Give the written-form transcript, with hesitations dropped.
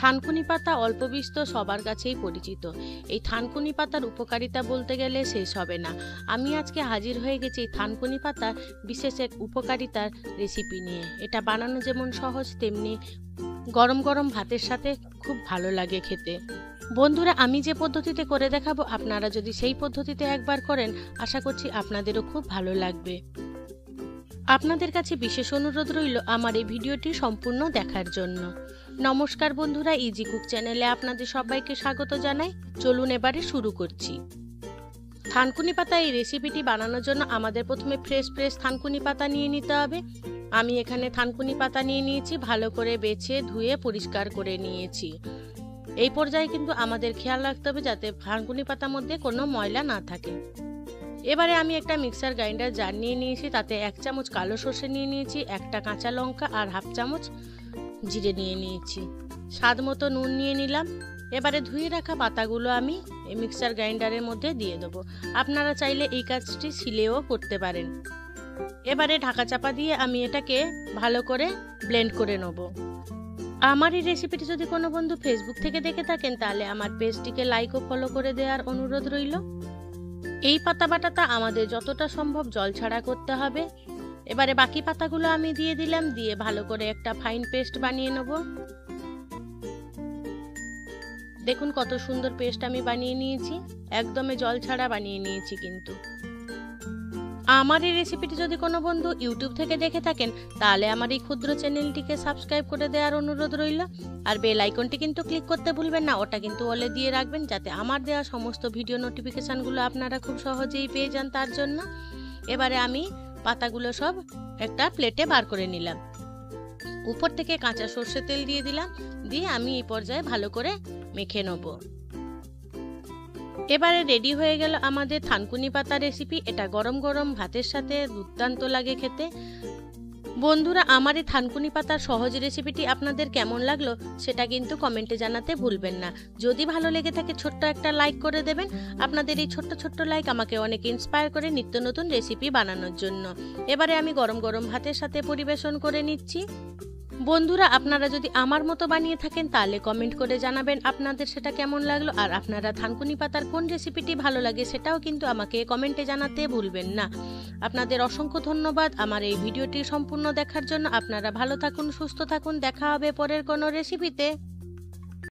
থানকুনি পাতা অল্প বিস্তর সবার কাছেই পরিচিত। এই থানকুনি পাতার উপকারিতা বলতে গেলে শেষ হবে না। আমি আজকে হাজির হয়ে গেছি থানকুনি পাতার বিশেষ এক উপকারিতার রেসিপি নিয়ে। এটা বানানো যেমন সহজ, তেমনি গরম গরম ভাতের সাথে খুব ভালো লাগে খেতে। বন্ধুরা, আমি যে পদ্ধতিতে করে দেখাবো, আপনারা যদি সেই পদ্ধতিতে একবার করেন, আশা করছি আপনাদেরও খুব ভালো লাগবে। আপনাদের কাছে বিশেষ অনুরোধ রইল আমার এই ভিডিওটি সম্পূর্ণ দেখার জন্য। নমস্কার বন্ধুরা, ইজি কুক চ্যানেলে আপনাদের সবাইকে স্বাগত জানাই। চলুন এবারে শুরু করছি। থানকুনি পাতা এই রেসিপিটি বানানোর জন্য আমাদের প্রথমে ফ্রেশ থানকুনি পাতা নিয়ে নিতে হবে। আমি এখানে থানকুনি পাতা নিয়ে নিয়েছি, ভালো করে বেছে ধুয়ে পরিষ্কার করে নিয়েছি। এই পর্যায়ে কিন্তু আমাদের খেয়াল রাখতে হবে যাতে থানকুনি পাতার মধ্যে কোনো ময়লা না থাকে। এবারে আমি একটা মিক্সার গ্রাইন্ডার জার নিয়ে নিয়েছি, তাতে 1 চামচ কালো সর্ষে নিয়ে নিয়েছি, একটা কাঁচা লঙ্কা আর হাফ চামচ জিরে নিয়ে নিয়েছি, স্বাদ মতো নুন নিয়ে নিলাম। এবারে ধুয়ে রাখা পাতাগুলো আমি এই মিক্সার গ্রাইন্ডারের মধ্যে দিয়ে দেবো। আপনারা চাইলে এই কাজটি শিলেও করতে পারেন। এবারে ঢাকা চাপা দিয়ে আমি এটাকে ভালো করে ব্লেন্ড করে নেব। আমার এই রেসিপিটি যদি কোনো বন্ধু ফেসবুক থেকে দেখে থাকেন, তাহলে আমার পেজটিকে লাইক ও ফলো করে দেওয়ার অনুরোধ রইল। এই পাতা বাটাটা আমাদের যতটা সম্ভব জল ছাড়া করতে হবে। এবারে বাকি পাতাগুলো আমি দিয়ে দিলাম, দিয়ে ভালো করে একটা ফাইন পেস্ট বানিয়ে নেব। দেখুন কত সুন্দর পেস্ট আমি বানিয়ে নিয়েছি, একদমই জল ছাড়া বানিয়ে নিয়েছি। কিন্তু আমার এই রেসিপিটি যদি কোনো বন্ধু ইউটিউব থেকে দেখে থাকেন, তাহলে আমার এই ক্ষুদ্র চ্যানেলটিকে সাবস্ক্রাইব করে দেওয়ার অনুরোধ রইল। আর বেল আইকনটি কিন্তু ক্লিক করতে ভুলবেন না, ওটা কিন্তু অলে দিয়ে রাখবেন, যাতে আমার দেওয়া সমস্ত ভিডিও নোটিফিকেশনগুলো আপনারা খুব সহজেই পেয়ে যান তার জন্য। এবারে আমি পাতাগুলো সব একটা প্লেটে বার করে নিলাম, উপর থেকে কাঁচা সর্ষে তেল দিয়ে দিলাম, দিয়ে আমি এই পর্যায়ে ভালো করে মেখে নেব। এবারে রেডি হয়ে গেল আমাদের থানকুনি পাতা রেসিপি। এটা গরম গরম ভাতের সাথে দুর্দান্ত লাগে খেতে। বন্ধুরা, আমার এই থানকুনি পাতার সহজ রেসিপিটি আপনাদের কেমন লাগলো সেটা কিন্তু কমেন্টে জানাতে ভুলবেন না। যদি ভালো লেগে থাকে ছোট্ট একটা লাইক করে দেবেন। আপনাদের এই ছোট্ট লাইক আমাকে অনেক ইন্সপায়ার করে নিত্য নতুন রেসিপি বানানোর জন্য। এবারে আমি গরম গরম ভাতের সাথে পরিবেশন করে নিচ্ছি। বন্ধুরা, আপনারা যদি আমার মতো বানিয়ে থাকেন, তাহলে কমেন্ট করে জানাবেন আপনাদের সেটা কেমন লাগলো। আর আপনারা থানকুনি পাতার কোন রেসিপিটি ভালো লাগে সেটাও কিন্তু আমাকে কমেন্টে জানাতে ভুলবেন না। আপনাদের অসংখ্য ধন্যবাদ আমার এই ভিডিওটি সম্পূর্ণ দেখার জন্য। আপনারা ভালো থাকুন, সুস্থ থাকুন, দেখা হবে পরের কোনো রেসিপিতে।